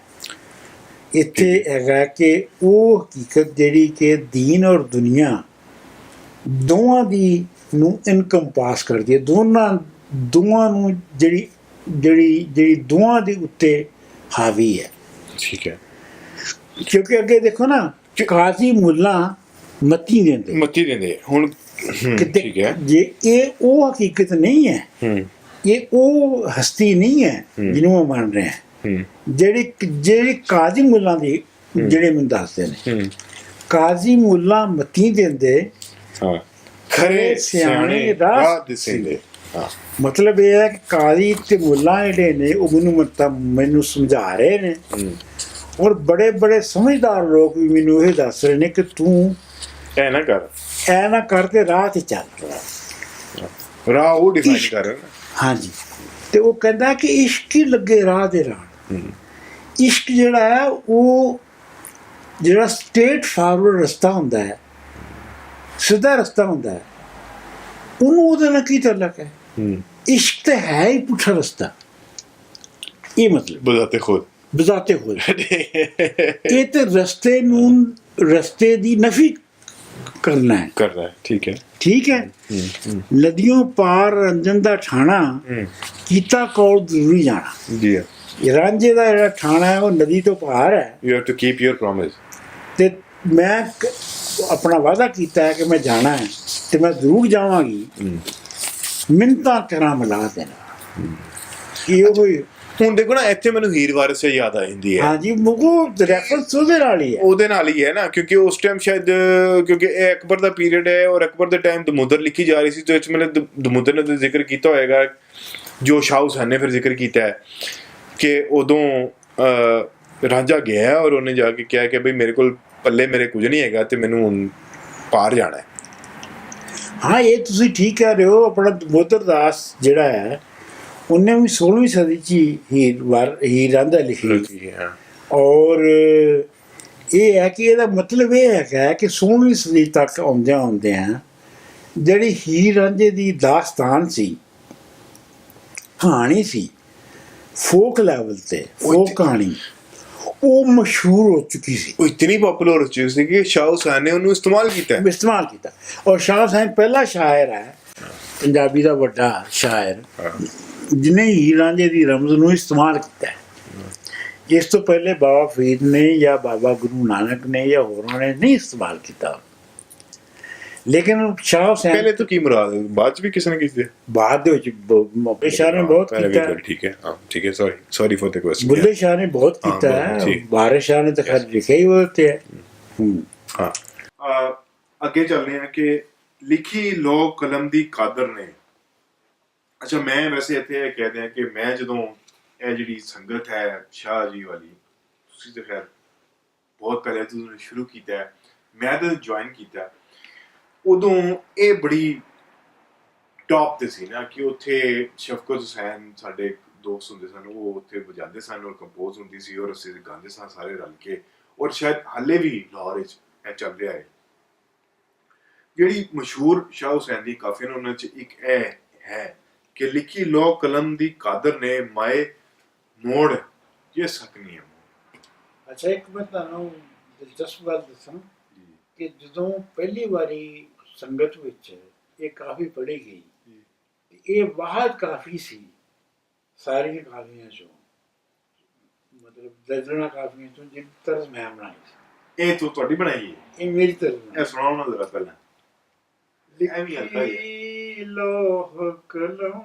ਇੱਥੇ ਹੈਗਾ ਕਿ ਉਹ ਹਕੀਕਤ ਜਿਹੜੀ ਕਿ ਦੀਨ ਔਰ ਦੁਨੀਆ ਦੋਵਾਂ ਦੀ ਨੂੰ ਇਨਕਮ ਪਾਸ ਕਰਦੀ ਹੈ, ਦੋਵਾਂ ਨੂੰ ਜਿਹੜੀ ਦੋਵਾਂ ਦੇ ਉੱਤੇ ਹਾਵੀ ਹੈ। ਠੀਕ ਹੈ। ਕਿਉਂਕਿ ਅੱਗੇ ਦੇਖੋ ਨਾ, ਕਾਜ਼ੀ ਮੁੱਲਾ ਮੱਤੀ ਦਿੰਦੇ ਹੁਣ ਠੀਕ ਹੈ। ਜੇ ਇਹ ਉਹ ਹਕੀਕਤ ਨਹੀਂ ਹੈ, ਇਹ ਉਹ ਹਸਤੀ ਨਹੀਂ ਹੈ ਜਿਹਨੂੰ ਉਹ ਮੰਨ ਰਹੇ ਹੈ। ਜਿਹੜੇ ਕਾਜ਼ੀ ਮੁੱਲਾਂ ਦੀ ਜਿਹੜੇ ਮੈਨੂੰ ਦੱਸਦੇ ਨੇ, ਕਾਜ਼ੀ ਮੁੱਲਾ ਮੱਤੀ ਦਿੰਦੇ, ਖਰੇ ਸਿਆਣੇ ਰਾਹ ਦਿਸਦੇ। ਮਤਲਬ ਇਹ ਹੈ ਕਿ ਕਾਜ਼ੀ ਤੇ ਮੁੱਲਾ ਜਿਹੜੇ ਨੇ ਉਹ ਮੈਨੂੰ ਸਮਝਾ ਰਹੇ ਨੇ, ਔਰ ਬੜੇ ਬੜੇ ਸਮਝਦਾਰ ਲੋਕ ਵੀ ਮੈਨੂੰ ਇਹ ਦੱਸ ਰਹੇ ਨੇ ਕਿ ਤੂੰ ਐ ਨਾ ਕਰ ਤੇ ਰਾਹ ਤੇ ਚੱਲ। ਰਾਹ ਉਹ ਡਿਫਾਈਨ ਕਰ ਰਿਹਾ। ਹਾਂਜੀ। ਤੇ ਉਹ ਕਹਿੰਦਾ ਕਿ ਇਸ਼ਕ ਹੀ ਲੱਗੇ ਰਾਹ ਦੇ ਰਾਹ। ਇਸ਼ਕ ਜਿਹੜਾ ਹੈ ਉਹ ਜਿਹੜਾ ਸਟੇਟ ਫਾਰਵਰਡ ਰਸਤਾ ਹੁੰਦਾ ਹੈ, ਸਿੱਧਾ ਰਸਤਾ ਹੁੰਦਾ ਹੈ, ਉਹਨੂੰ ਉਹਦੇ ਨਾਲ ਕੀ ਤਾਲੁਕ ਹੈ? ਇਸ਼ਕ ਤੇ ਹੈ ਹੀ ਪੁੱਠਾ ਰਸਤਾ। ਇਹ ਮਤਲਬ ਬਜ਼ਾਤੇ ਖੁਦ ਇਹ ਤੇ ਰਸਤੇ ਦੀ ਨਫੀ ਕਰਨਾ ਹੈ। ਠੀਕ ਹੈ। ਨਦੀਆਂ ਪਾਰ ਰੰਜਨ ਦਾ ਠਾਣਾ, ਕੀਤਾ ਕੋਲ ਜ਼ਰੂਰੀ ਜਾਣਾ। ਜੀ। ਰਾਂਝੇ ਦਾ ਜਿਹੜਾ ਠਾਣਾ ਹੈ ਉਹ ਨਦੀ ਤੋਂ ਪਾਰ ਹੈ। You have to keep your promise. ਤੇ ਮੈਂ ਆਪਣਾ ਵਾਅਦਾ ਕੀਤਾ ਹੈ ਕਿ ਮੈਂ ਜਾਣਾ ਹੈ ਤੇ ਮੈਂ ਜ਼ਰੂਰ ਜਾਵਾਂਗੀ। ਮਿੰਨਤਾਂ ਕਰਾਂ ਮਲਾਹ ਦੇਣਾ। ਇਹ ਹੁਣ ਦੇਖੋ ਨਾ, ਇੱਥੇ ਮੈਨੂੰ ਹੀਰ ਵਾਰਿਸ ਸੇ ਯਾਦ ਆ ਜਾਂਦੀ ਹੈ। ਹਾਂਜੀ, ਰੈਫਰੈਂਸ ਉਹਦੇ ਨਾਲ ਹੀ ਹੈ ਨਾ, ਕਿਉਂਕਿ ਉਸ ਟਾਈਮ ਸ਼ਾਇਦ ਕਿਉਂਕਿ ਇਹ ਅਕਬਰ ਦਾ ਪੀਰੀਅਡ ਹੈ, ਔਰ ਅਕਬਰ ਦੇ ਟਾਈਮ ਦਮੁਦਰ ਲਿਖੀ ਜਾ ਰਹੀ ਸੀ, ਤੇ ਵਿੱਚ ਮੈंने ਦਮੁਦਰ ਨੇ ਤਾਂ ਜ਼ਿਕਰ ਕੀਤਾ ਹੋਏਗਾ, ਜੋ ਸ਼ਾਹ ਹੁਸੈਨ ਨੇ ਫਿਰ ਜ਼ਿਕਰ ਕੀਤਾ ਹੈ ਕਿ ਉਦੋਂ ਰਾਂਝਾ ਗਿਆ ਔਰ ਉਹਨੇ ਜਾ ਕੇ ਕਿਹਾ ਕਿ ਬਈ ਮੇਰੇ ਕੋਲ ਪੱਲੇ ਮੇਰੇ ਕੁਝ ਨਹੀਂ ਹੈਗਾ ਤੇ ਮੈਨੂੰ ਹੁਣ ਪਾਰ ਜਾਣਾ ਹੈ। ਹਾਂ, ਇਹ ਤੁਸੀਂ ਠੀਕ ਕਹਿ ਰਹੇ ਹੋ। ਆਪਣਾ ਦਮੋਦਰ ਦਾਸ ਜਿਹੜਾ ਹੈ, ਉਹਨੇ ਵੀ 16ਵੀਂ ਸਦੀ 'ਚ ਹੀਰ ਰਾਂਝਾ ਲਿਖੀ ਹੈ। ਔਰ ਇਹ ਹੈ ਕਿ ਇਹਦਾ ਮਤਲਬ ਇਹ ਹੈਗਾ ਕਿ 16ਵੀਂ ਸਦੀ ਤੱਕ ਆਉਂਦਿਆਂ ਜਿਹੜੀ ਹੀਰ ਰਾਂਝੇ ਦੀ ਦਾਸਤਾਨ ਸੀ, ਕਹਾਣੀ ਸੀ, ਫੋਕ ਲੈਵਲ ਤੇ ਫੋਕ ਕਹਾਣੀ, ਉਹ ਮਸ਼ਹੂਰ ਹੋ ਚੁੱਕੀ ਸੀ। ਉਹ ਇਤਨੀ ਪਪੂਲਰ ਹੋ ਚੁੱਕੀ ਸੀ ਕਿ ਸ਼ਾਹ ਹੁਸੈਨ ਨੇ ਉਹਨੂੰ ਇਸਤੇਮਾਲ ਕੀਤਾ। ਔਰ ਸ਼ਾਹ ਹੁਸੈਨ ਪਹਿਲਾ ਸ਼ਾਇਰ ਹੈ, ਪੰਜਾਬੀ ਦਾ ਵੱਡਾ ਸ਼ਾਇਰ, ਜਿਹਨੇ ਹੀਰ ਰਾਂਝੇ ਦੀ ਰਮਜ਼ ਨੂੰ ਇਸਤੇਮਾਲ ਕੀਤਾ ਹੈ। ਇਸ ਤੋਂ ਪਹਿਲੇ ਬਾਬਾ ਫਰੀਦ ਨੇ ਜਾਂ ਬਾਬਾ ਗੁਰੂ ਨਾਨਕ ਨੇ ਜਾਂ ਹੋਰਾਂ ਨੇ ਨਹੀਂ ਇਸਤੇਮਾਲ ਕੀਤਾ। ਲੇਕਿਨ ਸ਼ਾਹ ਹੁਸੈਨ ਪਹਿਲੇ ਤੋਂ ਕੀ ਮੁਰਾਦ ਹੈ, ਬਾਅਦ ਚ ਵੀ ਕਿਸੇ ਨੇ ਕੀਤੀ? ਬਾਅਦ ਦੇ ਵਿੱਚ ਮੌਕੇ ਸ਼ਾਹ ਨੇ ਬਹੁਤ ਕੀਤਾ। ਠੀਕ ਹੈ। Sorry for the question. Bulleh Shah ਨੇ ਬਹੁਤ ਕੀਤਾ ਹੈ, ਬਾਰਿਸ਼ ਸ਼ਾਹ ਨੇ ਤਾਂ ਖੈਰ ਲਿਖਿਆ ਹੀ ਉਹਦੇ ਹੈ। ਹਾਂ, ਅੱਗੇ ਚੱਲਦੇ ਹਾਂ ਕਿ ਲਿਖੀ ਲੋ ਕਲਮ ਦੀ ਕਾਦਰ ਨੇ। ਅੱਛਾ, ਮੈਂ ਵੈਸੇ ਇੱਥੇ ਇਹ ਕਹਿ ਦਿਆਂ ਕਿ ਮੈਂ ਜਦੋਂ ਇਹ ਜਿਹੜੀ ਸੰਗਤ ਹੈ ਸ਼ਾਹ ਜੀ ਵਾਲੀ, ਤੁਸੀਂ ਤਾਂ ਖੈਰ ਬਹੁਤ ਪਹਿਲੇ ਤੁਸੀਂ ਸ਼ੁਰੂ ਕੀਤਾ, ਮੈਂ ਤਾਂ ਜੁਆਇਨ ਕੀਤਾ, ਉਦੋਂ ਇਹ ਬੜੀ ਟੌਪ ਤੇ ਸੀ ਨਾ ਕਿ ਉੱਥੇ ਸ਼ਫਕਤ ਹੁਸੈਨ ਸਾਡੇ ਦੋਸਤ ਹੁੰਦੇ ਸਨ, ਉਹ ਉੱਥੇ ਵਜਾਉਂਦੇ ਸਨ ਔਰ ਕੰਪੋਜ਼ ਹੁੰਦੀ ਸੀ ਔਰ ਅਸੀਂ ਗਾਉਂਦੇ ਸਾਂ ਸਾਰੇ ਰਲ ਕੇ। ਔਰ ਸ਼ਾਇਦ ਹਾਲੇ ਵੀ ਲਾਹੌਰ ਵਿੱਚ ਇਹ ਚੱਲ ਰਿਹਾ ਹੈ। ਜਿਹੜੀ ਮਸ਼ਹੂਰ ਸ਼ਾਹ ਹੁਸੈਨ ਦੀ ਕਾਫੀਆਂ ਨੇ, ਉਹਨਾਂ 'ਚ ਇੱਕ ਇਹ ਹੈ ਕਿ ਲਿਖੀ ਲੋ ਕਲਮ ਦੀ ਕਾਦਰ ਨੇ ਮਾਏ ਮੋੜ ਜੇ ਸਕਨੀ ਹੈ। ਅੱਛਾ, ਇੱਕ ਮੈਂ ਤੁਹਾਨੂੰ ਦਿਲਚਸਪ ਗੱਲ ਦੱਸਾਂ ਕਿ ਜਦੋਂ ਪਹਿਲੀ ਵਾਰੀ ਸੰਗਤ ਵਿੱਚ ਇਹ ਕਾਫੀ ਪੜ੍ਹੀ ਗਈ, ਇਹ ਵਾਹਦ ਕਾਫੀ ਸੀ ਸਾਰੀਆਂ ਕਾਫੀਆਂ ਚੋਂ, ਮਤਲਬ ਦਰਜਨਾਂ ਕਾਫੀਆਂ ਚੋਂ ਜਿਸ ਤਰ੍ਹਾਂ ਮੈਂ ਬਣਾਈ ਸੀ। ਇਹ ਤੂੰ ਤੁਹਾਡੀ ਬਣਾਈ ਹੈ? ਇਹ ਮੇਰੀ ਤਰ੍ਹਾਂ ਇਹ ਸੁਣਾਓ ਨਾ ਜ਼ਰਾ ਪਹਿਲਾਂ। ਐਵੇਂ ਹਲਕਾ ਹੀ ਹੈ। ਲਿਖੀ ਲੋਹ ਕਲਮ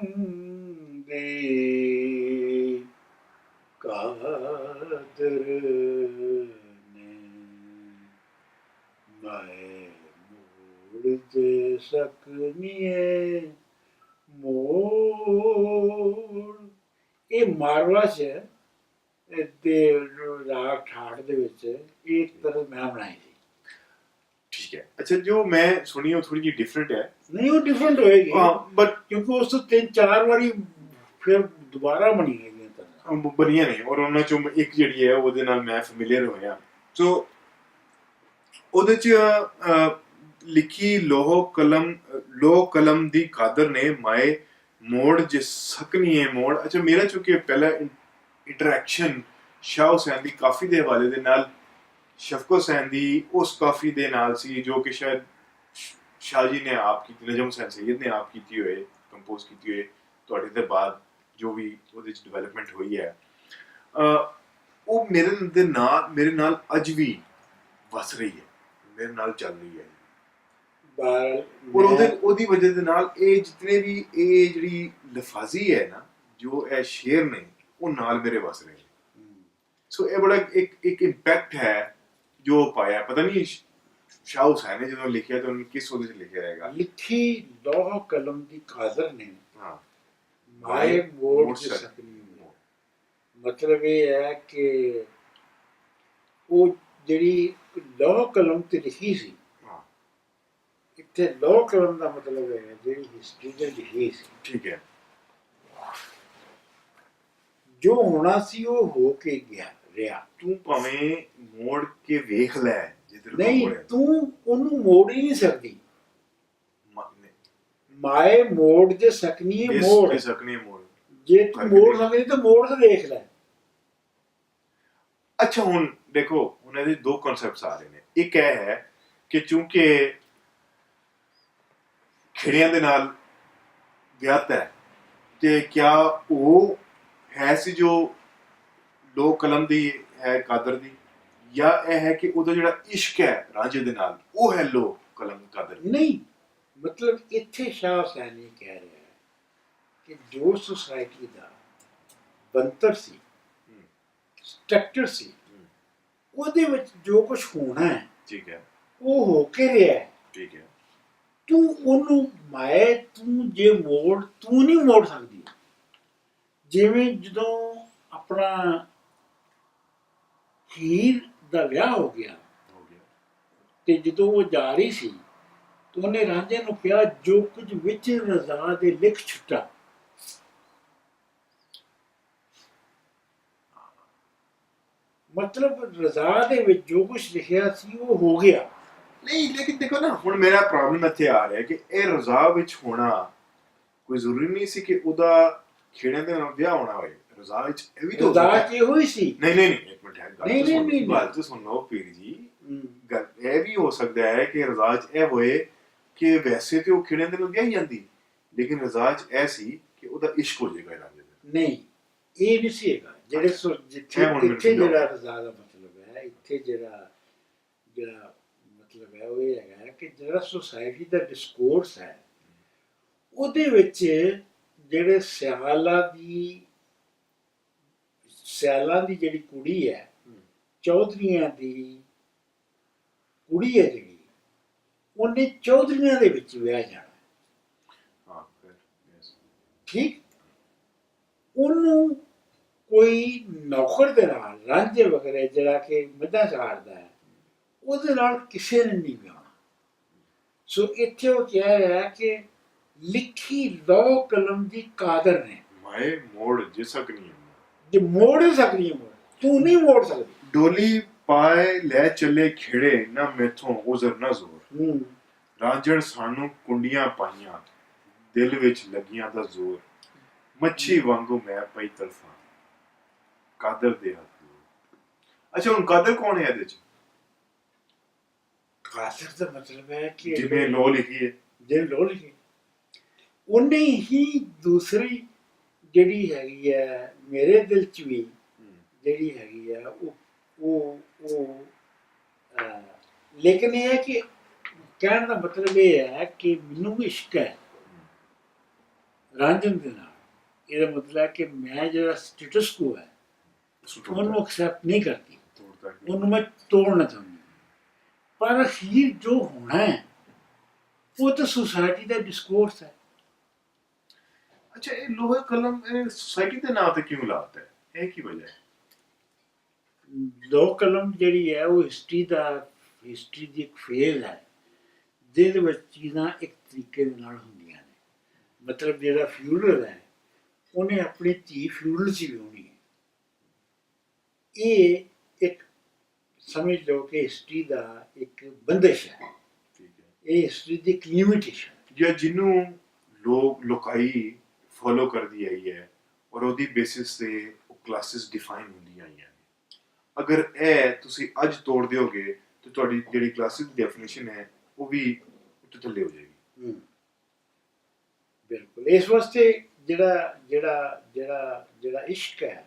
ਦੇ ਕਾਦਰ ਨੇ ਮਾਏ ਮੋੜ ਦੇ ਸਕਨੀਏ ਮੋੜ। ਇਹ ਮਾਰਵਾ ਚ ਤੇ ਰਾਗ ਠਾਠ ਦੇ ਵਿੱਚ ਇੱਕ ਤਰ੍ਹਾਂ ਮੈਂ ਬਣਾਈ ਸੀ। ਠੀਕ ਹੈ। ਅੱਛਾ, ਜੋ ਮੈਂ ਸੁਣੀ ਉਹ ਥੋੜੀ ਜਿਹੀ ਡਿਫਰੈਂਟ ਹੈ। ਨਹੀਂ, ਉਹ ਡਿਫਰੈਂਟ ਹੋਏਗੀ ਬਟ ਕਿਉਂਕਿ ਉਸ ਤੋਂ 3-4 ਵਾਰੀ ਫਿਰ ਦੁਬਾਰਾ ਬਣੀ ਹੈਗੀ ਤਰ੍ਹਾਂ ਬਣੀਆਂ ਨੇ, ਔਰ ਉਹਨਾਂ ਚੋਂ ਇੱਕ ਜਿਹੜੀ ਹੈ ਉਹਦੇ ਨਾਲ ਮੈਂ ਫੈਮਿਲੀਅਰ ਹੋਇਆ। ਸੋ ਉਹਦੇ ਚ ਲਿਖੀ ਲੋ ਕਲਮ ਦੀ ਕਾਦਰ ਨੇ ਮਾਏ ਮੋੜ ਜੇ ਸਕਨੀ ਹੈ ਮੋੜ। ਅੱਛਾ, ਮੇਰਾ ਚੁੱਕਿਆ ਪਹਿਲਾ ਇੰਟਰੈਕਸ਼ਨ ਸ਼ਾਹ ਹੁਸੈਨ ਦੀ ਕਾਫੀ ਦੇ ਹਵਾਲੇ ਦੇ ਨਾਲ ਸ਼ਫਕਤ ਹੁਸੈਨ ਦੀ ਉਸ ਕਾਫੀ ਦੇ ਨਾਲ ਸੀ, ਜੋ ਕਿ ਸ਼ਾਇਦ ਸ਼ਾਹ ਜੀ ਨੇ ਆਪ ਕੀਤੀ, ਨਜਮ ਹੁਸੈਨ ਸੈਯਦ ਨੇ ਆਪ ਕੀਤੀ ਹੋਏ, ਕੰਪੋਜ਼ ਕੀਤੀ ਹੋਏ, ਤੁਹਾਡੇ ਦੇ ਬਾਅਦ ਜੋ ਵੀ ਉਹਦੇ 'ਚ ਡਿਵੈਲਪਮੈਂਟ ਹੋਈ ਹੈ, ਉਹ ਮੇਰੇ ਨਾਲ ਅੱਜ ਵੀ ਵਸ ਰਹੀ ਹੈ, ਮੇਰੇ ਨਾਲ ਚੱਲ ਰਹੀ ਹੈ। ਔਰ ਉਹਦੀ ਵਜ੍ਹਾ ਦੇ ਨਾਲ ਇਹ ਜਿਤਨੇ ਵੀ ਇਹ ਜਿਹੜੀ ਲਫਾਜ਼ੀ ਹੈ ਨਾ, ਜੋ ਇਹ ਸ਼ੇਰ ਨੇ, ਉਹ ਨਾਲ ਮੇਰੇ ਵਸ ਰਹੇ ਨੇ। ਸੋ ਇਹ ਬੜਾ ਇੱਕ ਇੰਪੈਕਟ ਹੈ ਜੋ ਪਾਇਆ। ਪਤਾ ਨਹੀਂ ਸ਼ਾਹ ਹੁਸੈਨ ਨੇ ਜਦੋਂ ਲਿਖਿਆ ਤਾਂ ਉਹਨੇ ਕਿਸ ਉਹਦੇ 'ਚ ਲਿਖਿਆ ਹੈਗਾ, ਲਿਖੀ ਲੌਹ ਕਲਮ ਦੀ ਕਾਦਰ ਨੇ ਹਾਂ ਮਾਏ ਮੋੜ ਦੇ ਸਕਨੀ। ਮਤਲਬ ਇਹ ਹੈ ਕਿ ਉਹ ਜਿਹੜੀ ਲੌਹ ਕਲਮ ਤੇ ਲਿਖੀ ਸੀ, ਇੱਥੇ ਲੌਹ ਕਲਮ ਦਾ ਮਤਲਬ ਹੈ ਜਿਹੜੀ ਹਿਸਟਰੀ ਦੇ ਲਿਖੀ ਸੀ। ਠੀਕ ਹੈ। ਜੋ ਹੋਣਾ ਸੀ ਉਹ ਹੋ ਕੇ ਗਿਆ ਰਿਹਾ। ਤੂੰ ਭਾਵੇਂ ਮੋੜ ਕੇ ਵੇਖ ਲੈ, ਨਹੀਂ, ਤੂੰ ਉਹਨੂੰ ਮੋੜ ਹੀ ਨਹੀਂ ਸਕਦੀ। ਮਾਏ ਮੋੜ ਦੇ ਸਕਨੀ ਮੋੜ, ਜੇ ਤੂੰ ਮੋੜ ਸਕਦੀ ਤਾਂ ਮੋੜ ਤੇ ਦੇਖ ਲੈ। ਅੱਛਾ, ਹੁਣ ਦੇਖੋ, ਹੁਣ ਇਹਦੇ ਦੋ ਕਨਸੈਪਟਸ ਆ ਰਹੇ ਨੇ। ਇੱਕ ਇਹ ਹੈ ਕਿ ਚੂੰਕਿ ਖਿੜਿਆਂ ਦੇ ਨਾਲ ਵਿਆਹਤਾ ਹੈ, ਤੇ ਕਿਆ ਉਹ ਹੈ ਸੀ ਜੋ ਲੋ ਕਲਮ ਦੀ ਹੈ ਕਾਦਰ ਦੀ, ਜਾਂ ਇਹ ਹੈ ਕਿ ਉਹਦਾ ਜਿਹੜਾ ਇਸ਼ਕ ਹੈ ਰਾਂਝੇ ਦੇ ਨਾਲ, ਉਹ ਹੈ ਲੋ ਕਲਮ ਕਾਦਰ ਦੀ? ਨਹੀਂ, ਮਤਲਬ ਇੱਥੇ ਸ਼ਾਹ ਹੁਸੈਨ ਇਹ ਕਹਿ ਰਿਹਾ ਹੈ ਕਿ ਜੋ ਸੁਸਾਇਟੀ ਦਾ ਬਣਤਰ ਸੀ, ਸਟਰਕਚਰ ਸੀ, ਉਹਦੇ ਵਿੱਚ ਜੋ ਕੁਝ ਹੋਣਾ ਹੈ, ਠੀਕ ਹੈ, ਉਹ ਹੋ ਕੇ ਰਿਹਾ ਹੈ। ਠੀਕ ਹੈ। ਤੂੰ ਉਹਨੂੰ ਮਾਏ, ਤੂੰ ਜੇ ਮੋੜ, ਤੂੰ ਨਹੀਂ ਮੋੜ ਸਕਦੀ। ਜਿਵੇਂ ਜਦੋਂ ਆਪਣਾ ਹੀਰ ਦਾ ਵਿਆਹ ਹੋ ਗਿਆ ਤੇ ਜਦੋਂ ਉਹ ਜਾ ਰਹੀ ਸੀ ਤਾਂ ਉਹਨੇ ਰਾਂਝੇ ਨੂੰ ਕਿਹਾ, ਜੋ ਕੁਝ ਵਿੱਚ ਰਜ਼ਾ ਦੇ ਲਿਖ ਛੁੱਟਾ। ਮਤਲਬ ਰਜ਼ਾ ਦੇ ਵਿੱਚ ਜੋ ਕੁਝ ਲਿਖਿਆ ਸੀ ਉਹ ਹੋ ਗਿਆ। ਨਹੀਂ, ਲੇਕਿਨ ਦੇਖੋ ਨਾ, ਹੁਣ ਮੇਰਾ ਪ੍ਰੋਬਲਮ ਇੱਥੇ ਆ ਰਿਹਾ ਕਿ ਇਹ ਰਜ਼ਾ ਵਿੱਚ ਹੋਣਾ ਕੋਈ ਜ਼ਰੂਰੀ ਨਹੀਂ ਸੀ ਕਿ ਉਹਦਾ ਖੇੜਿਆਂ ਦੇ ਨਾਲ ਵਿਆਹ ਹੋਣਾ ਹੋਏ। ਰਜ਼ਾ ਵਿੱਚ ਇਹ ਵੀ ਤਾਂ ਰਜ਼ਾ ਚ ਇਹੋ ਹੀ ਸੀ। ਨਹੀਂ, ਇੱਕ ਮਿੰਟ, ਗੱਲ ਤਾਂ ਸੁਣ ਲਓ ਪੀਰ ਜੀ। ਗੱਲ ਇਹ ਵੀ ਹੋ ਸਕਦਾ ਹੈ ਕਿ ਰਜ਼ਾ ਚ ਇਹ ਹੋਏ ਕਿ ਵੈਸੇ ਤੇ ਉਹ ਖੇੜਿਆਂ ਦੇ ਨਾਲ ਵਿਆਹ ਹੀ ਜਾਂਦੀ, ਲੇਕਿਨ ਰਜ਼ਾ ਚ ਇਹ ਸੀ ਕਿ ਉਹਦਾ ਇਸ਼ਕ ਹੋ ਜਾਏਗਾ ਰਾਂਝੇ ਦਾ। ਨਹੀਂ, ਇਹ ਨਹੀਂ ਸੀ ਹੈਗਾ। ਜਿਹੜੇ ਇੱਥੇ ਜਿਹੜਾ ਰਜ਼ਾ ਦਾ ਮਤਲਬ ਹੈ, ਇੱਥੇ ਜਿਹੜਾ ਮਤਲਬ ਹੈ ਉਹ ਇਹ ਹੈਗਾ ਕਿ ਜਿਹੜਾ ਸੁਸਾਇਟੀ ਦਾ ਡਿਸਕੋਰਸ ਹੈ, ਉਹਦੇ ਵਿੱਚ ਜਿਹੜੇ ਸਿਆਲਾਂ ਦੀ ਜਿਹੜੀ ਕੁੜੀ ਹੈ, ਚੌਧਰੀਆਂ ਦੀ ਕੁੜੀ ਹੈ ਜਿਹੜੀ, ਉਹਨੇ ਚੌਧਰੀਆਂ ਦੇ ਵਿੱਚ ਵਿਆਹ ਜਾਣਾ। ਠੀਕ, ਉਹਨੂੰ ਕੋਈ ਨੌਕਰ ਦੇ ਨਾਲ, ਰਾਂਝੇ ਵਗੈਰਾ ਜਿਹੜਾ ਕਿ ਮੱਝਾਂ ਚਾਰਦਾ ਹੈ, ਉਹਦੇ ਨਾਲ ਕਿਸੇ ਨੇ ਨਹੀਂ ਵਿਆਹਣਾ। ਸੋ ਇੱਥੇ ਉਹ ਕਹਿ ਰਿਹਾ ਕਿ ਲਿਖੀ ਲੌਹ ਕਲਮ ਦੀ ਕਾਦਰ ਨੇ ਮਾਏ ਮੋੜ ਜੇ ਸਕਨੀ ਹੈ, ਜੇ ਮੋੜ ਹੀ ਸਕਦੀ ਹੈ, ਤੂੰ ਨਹੀਂ ਮੋੜ ਸਕਦੀ। ਡੋਲੀ ਪਾਏ ਲੈ ਚੱਲੇ ਖੇੜੇ, ਨਾ ਮੈਥੋਂ ਉਜ਼ਰ ਨਾ ਜ਼ੋਰ। ਰਾਂਝਣ ਸਾਨੂੰ ਕੁੰਡੀਆਂ ਪਾਈਆਂ, ਦਿਲ ਵਿੱਚ ਲੱਗੀਆਂ ਦਾ ਜ਼ੋਰ। ਮੱਛੀ ਵਾਂਗੂ ਮੈਂ ਪਈ ਤੜਫਾਂ ਕਾਦਰ ਦੇ ਹੱਥ। ਅੱਛਾ ਹੁਣ ਕਾਦਰ ਕੌਣ ਹੈ ਇਹਦੇ ਚ? ਕਾਦਰ ਦਾ ਮਤਲਬ ਹੈ ਕਿ ਜਿਵੇਂ ਲੋ ਲਿਖੀ ਹੈ। ਜੇ ਲੋ ਲਿਖੀ ਉਹਨੇ ਹੀ ਦੂਸਰੀ ਜਿਹੜੀ ਹੈਗੀ ਹੈ ਮੇਰੇ ਦਿਲ ਚ ਵੀ ਜਿਹੜੀ ਹੈਗੀ ਹੈ ਉਹ ਲੇਕਿਨ ਇਹ ਹੈ ਕਿ ਕਹਿਣ ਦਾ ਮਤਲਬ ਇਹ ਹੈ ਕਿ ਮੈਨੂੰ ਵੀ ਇਸ਼ਕ ਹੈ ਰਾਂਝਣ ਦੇ ਨਾਲ। ਇਹਦਾ ਮਤਲਬ ਹੈ ਕਿ ਮੈਂ ਜਿਹੜਾ ਸਟੇਟਸ ਕੋ ਹੈ ਉਹਨੂੰ ਐਕਸੈਪਟ ਨਹੀਂ ਕਰਦੀ, ਉਹਨੂੰ ਮੈਂ ਤੋੜਨਾ ਚਾਹੁੰਦੀ। ਪਰ ਅਖੀਰ ਜੋ ਹੋਣਾ ਹੈ ਉਹ ਤਾਂ ਸੁਸਾਇਟੀ ਦਾ ਡਿਸਕੋਰਸ ਹੈ। ਅੱਛਾ ਇਹ ਲੋਹਾ ਕਲਮ ਸੋਸਾਇਟੀ ਦੇ ਨਾਂ ਤੇ ਕਿਉਂ ਲਾਤਾ ਹੈ? ਇਹ ਕੀ ਵਜ੍ਹਾ ਹੈ? ਲੋਹ ਕਲਮ ਜਿਹੜੀ ਹੈ ਉਹ ਹਿਸਟਰੀ ਦੀ ਇੱਕ ਫੇਜ਼ ਹੈ ਜਿਹਦੇ ਵਿੱਚ ਚੀਜ਼ਾਂ ਇੱਕ ਤਰੀਕੇ ਦੇ ਨਾਲ ਹੁੰਦੀਆਂ ਨੇ। ਮਤਲਬ ਜਿਹੜਾ ਫਿਊਡਲ ਹੈ ਉਹਨੇ ਆਪਣੀ ਧੀ ਫਿਊਡਲ 'ਚ ਵਿਆਹੁਣੀ ਹੈ। ਇਹ ਇੱਕ ਸਮਝ ਲਓ ਕਿ ਹਿਸਟਰੀ ਦਾ ਇੱਕ ਬੰਦਿਸ਼ ਹੈ, ਇਹ ਹਿਸਟਰੀ ਦੀ ਇੱਕ ਲਿਮਿਟੇਸ਼ਨ ਜਾਂ ਜਿਹਨੂੰ ਲੋਕਾਈ ਫੋਲੋ ਕਰਦੀ ਆਈ ਹੈ ਔਰ ਉਹਦੀ ਬੇਸਿਸ ਤੇ ਉਹ ਕਲਾਸਿਸ ਡਿਫਾਈਨ ਹੁੰਦੀਆਂ ਆਈਆਂ ਨੇ। ਅਗਰ ਇਹ ਤੁਸੀਂ ਅੱਜ ਤੋੜ ਦਿਓਗੇ ਤਾਂ ਤੁਹਾਡੀ ਜਿਹੜੀ ਕਲਾਸਿਸ ਦੀ ਡੈਫੀਨੇਸ਼ਨ ਹੈ ਉਹ ਵੀ ਉੱਤੇ ਥੱਲੇ ਹੋ ਜਾਏਗੀ। ਬਿਲਕੁਲ। ਇਸ ਵਾਸਤੇ ਜਿਹੜਾ ਇਸ਼ਕ ਹੈ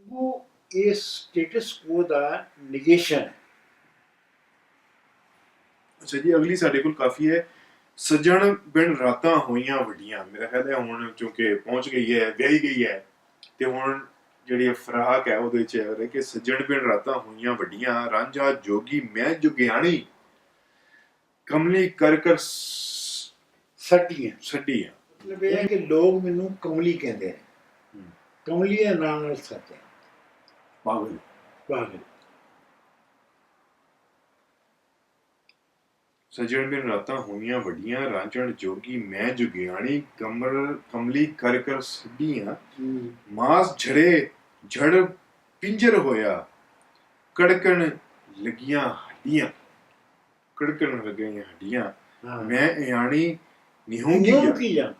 ਉਹ ਇਸ ਸਟੇਟਸ ਕੋ ਦਾ ਨਿਗੇਸ਼ਨ ਹੈ। ਅੱਛਾ ਜੀ ਅਗਲੀ ਸਾਡੇ ਕੋਲ ਕਾਫੀ ਹੈ। ਸੱਜਣ ਬਿਨ ਰਾਤਾਂ ਹੋਈਆਂ ਵੱਡੀਆਂ। ਮੇਰਾ ਖਿਆਲ ਹੈ ਹੁਣ ਕਿਉਂਕਿ ਪਹੁੰਚ ਗਈ ਹੈ, ਵਿਆਹੀ ਗਈ ਹੈ, ਤੇ ਹੁਣ ਜਿਹੜੀ ਫਰਾਕ ਹੈ ਉਹਦੇ 'ਚ ਹੈ ਕਿ ਸੱਜਣ ਬਿਨ ਰਾਤਾਂ ਹੋਈਆਂ ਵੱਡੀਆਂ, ਰਾਂਝਾ ਜੋਗੀ ਮੈਂ ਜੁਗਿਆਣੀ, ਕਮਲੀ ਕਰ ਛੱਡੀਆਂ। ਮਤਲਬ ਇਹ ਹੈ ਕਿ ਲੋਕ ਮੈਨੂੰ ਕਮਲੀ ਕਹਿੰਦੇ ਨੇ, ਕਮਲੀ ਦੇ ਨਾਂ ਨਾਲ ਸੱਚ ਹੈ, ਪਾਗਲ। ਸੱਜਣ ਬਿਨ ਰਾਤਾਂ ਹੋਈਆਂ ਵੱਡੀਆਂ, ਰਾਂਝਣ ਜੋਗੀ ਮੈਂ ਜੁਗਿਆਣੀ, ਕਮਲੀ ਕਰ ਛੱਡੀਆਂ, ਮਾਸ ਝੜ ਪਿੰਜਰ ਹੋਇਆ, ਕੜਕਣ ਲੱਗੀਆਂ ਹੱਡੀਆਂ, ਮੈਂ ਇਆਣੀ ਨਿਹੋਂ ਕੀ ਜਾ।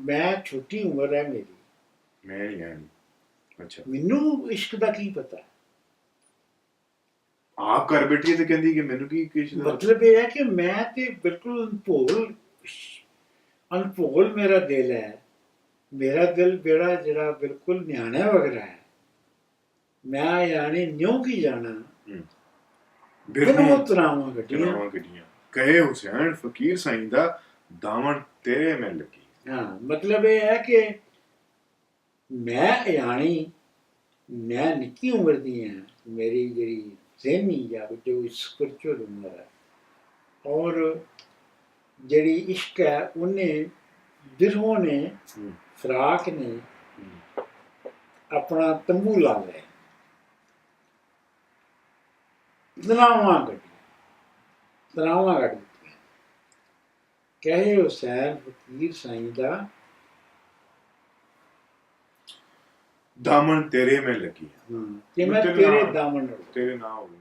ਮੈਂ ਛੋਟੀ ਉਮਰ ਹੈ ਮੇਰੀ, ਮੈਂ ਨਹੀਂ ਆਣੀ। ਅੱਛਾ ਮੈਨੂੰ ਇਸ਼ਕ ਦਾ ਕੀ ਪਤਾ? ਆਪ ਘਰ ਬੈਠੀ ਤੇ ਕਹਿੰਦੀ ਕਿ ਮੈਨੂੰ ਕੀ ਕਿਸ ਦਾ ਮਤਲਬ ਇਹ ਹੈ ਕਿ ਮੈਂ ਤੇ ਬਿਲਕੁਲ ਅਨਭੋਲ ਮੇਰਾ ਦਿਲ ਹੈ। ਮੇਰਾ ਦਿਲ ਜਿਹੜਾ ਬਿਲਕੁਲ ਨਿਆਣਾ ਵਗਰਾ ਹੈ। ਮੈਂ ਯਾਨੀ ਨਿਉ ਕੀ ਜਾਣਾ ਬਿਰਹੋਂ ਤਰਾਵਾਂ ਗੱਡੀਆਂ, ਕਹੇ ਹੁਸੈਨ ਫਕੀਰ ਸਾਈਂ ਦਾ ਦਾਮਨ ਤੇਰੇ ਮੈਂ ਲੱਗੀ। ਹਾਂ ਮਤਲਬ ਇਹ ਹੈ ਕਿ ਮੈਂ ਯਾਨੀ ਮੈਂ ਨਿੱਕੀ ਉਮਰ ਦੀ ਹਾਂ, ਮੇਰੀ ਜਿਹੜੀ ਜ਼ਹਿਨੀ ਜਾਂ ਜੋ ਸਪਿਰਚੁਅਲ ਉਮਰ ਹੈ, ਔਰ ਜਿਹੜੀ ਇਸ਼ਕ ਹੈ ਉਹਨੇ ਬਿਰਹੋਂ ਨੇ ਫਰਾਕ ਨੇ ਆਪਣਾ ਤੰਬੂ ਲਾ ਲਿਆ, ਤਨਾਵਾਂ ਕੱਢ ਦਿੱਤੀਆਂ। ਕਹੇ ਹੁਸੈਨ ਫਕੀਰ ਸਾਈਂ ਦਾ ਦਾਮਨ ਤੇਰੇ ਮੈਂ ਲੱਗੀ। ਕਿ ਮੈਂ ਤੇਰੇ ਦਾਮਨ ਤੇਰੇ ਨਾ ਹੋ ਗਈ।